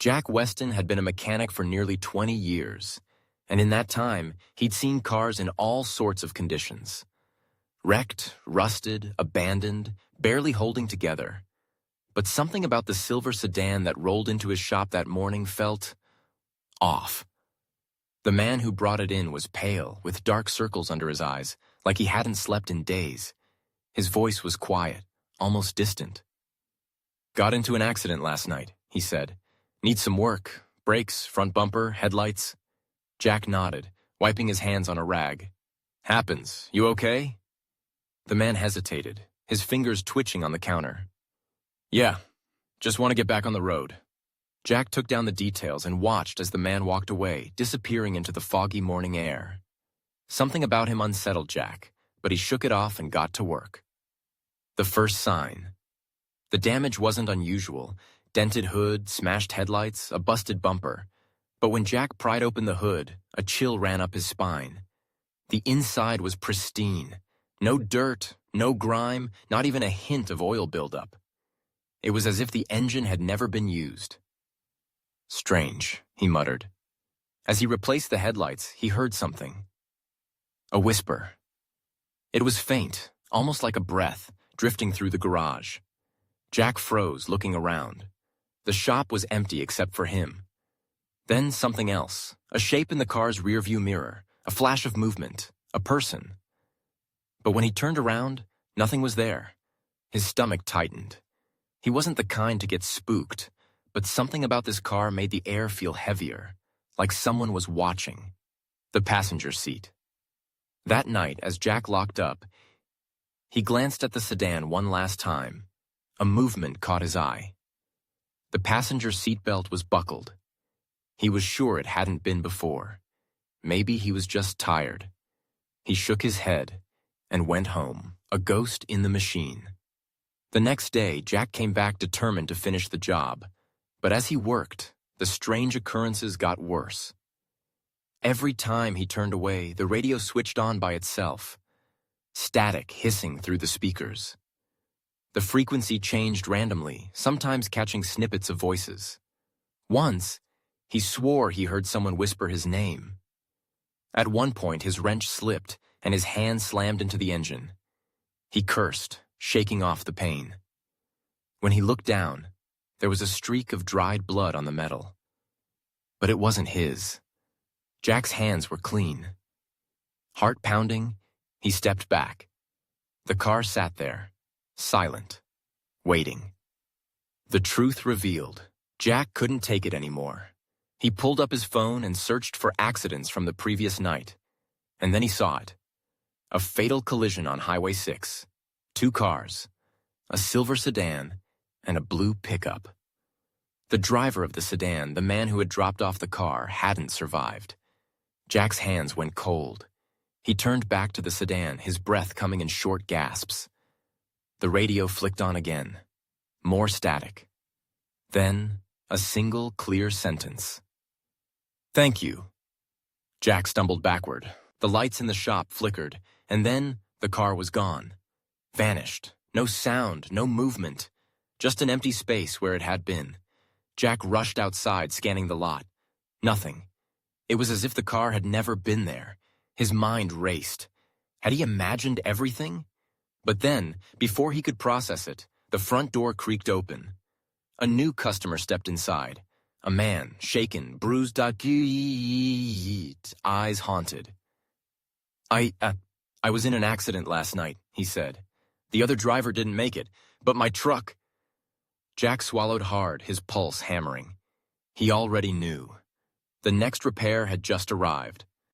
Jack Weston had been a mechanic for nearly 20 years, and in that time, he'd seen cars in all sorts of conditions. Wrecked, rusted, abandoned, barely holding together. But something about the silver sedan that rolled into his shop that morning felt off. The man who brought it in was pale, with dark circles under his eyes, like he hadn't slept in days. His voice was quiet, almost distant. "Got into an accident last night," he said. "Need some work. Brakes, front bumper, headlights." Jack nodded, wiping his hands on a rag. "Happens. You okay?" The man hesitated, his fingers twitching on the counter. "Yeah, just want to get back on the road." Jack took down the details and watched as the man walked away, disappearing into the foggy morning air. Something about him unsettled Jack, but he shook it off and got to work. The first sign. The damage wasn't unusual: dented hood, smashed headlights, a busted bumper. But when Jack pried open the hood, a chill ran up his spine. The inside was pristine. No dirt, no grime, not even a hint of oil buildup. It was as if the engine had never been used. "Strange," he muttered. As he replaced the headlights, he heard something. A whisper. It was faint, almost like a breath, drifting through the garage. Jack froze, looking around. The shop was empty except for him. Then something else, a shape in the car's rearview mirror, a flash of movement, a person. But when he turned around, nothing was there. His stomach tightened. He wasn't the kind to get spooked, but something about this car made the air feel heavier, like someone was watching. The passenger seat. That night, as Jack locked up, he glanced at the sedan one last time. A movement caught his eye. The passenger seatbelt was buckled. He was sure it hadn't been before. Maybe he was just tired. He shook his head and went home, a ghost in the machine. The next day, Jack came back determined to finish the job. But as he worked, the strange occurrences got worse. Every time he turned away, the radio switched on by itself. Static hissing through the speakers. The frequency changed randomly, sometimes catching snippets of voices. Once, he swore he heard someone whisper his name. At one point, his wrench slipped, and his hand slammed into the engine. He cursed, shaking off the pain. When he looked down, there was a streak of dried blood on the metal. But it wasn't his. Jack's hands were clean. Heart pounding, he stepped back. The car sat there, silent, waiting. The truth revealed. Jack couldn't take it anymore. He pulled up his phone and searched for accidents from the previous night. And then he saw it. A fatal collision on Highway 6. 2 cars, a silver sedan, and a blue pickup. The driver of the sedan, the man who had dropped off the car, hadn't survived. Jack's hands went cold. He turned back to the sedan, his breath coming in short gasps. The radio flicked on again. More static. Then, a single clear sentence. "Thank you." Jack stumbled backward. The lights in the shop flickered, and then the car was gone. Vanished. No sound, no movement. Just an empty space where it had been. Jack rushed outside, scanning the lot. Nothing. It was as if the car had never been there. His mind raced. Had he imagined everything? But then, before he could process it, the front door creaked open. A new customer stepped inside. A man, shaken, bruised, eyes haunted. I was in an accident last night," he said. "The other driver didn't make it, but my truck—" Jack swallowed hard, his pulse hammering. He already knew. The next repair had just arrived.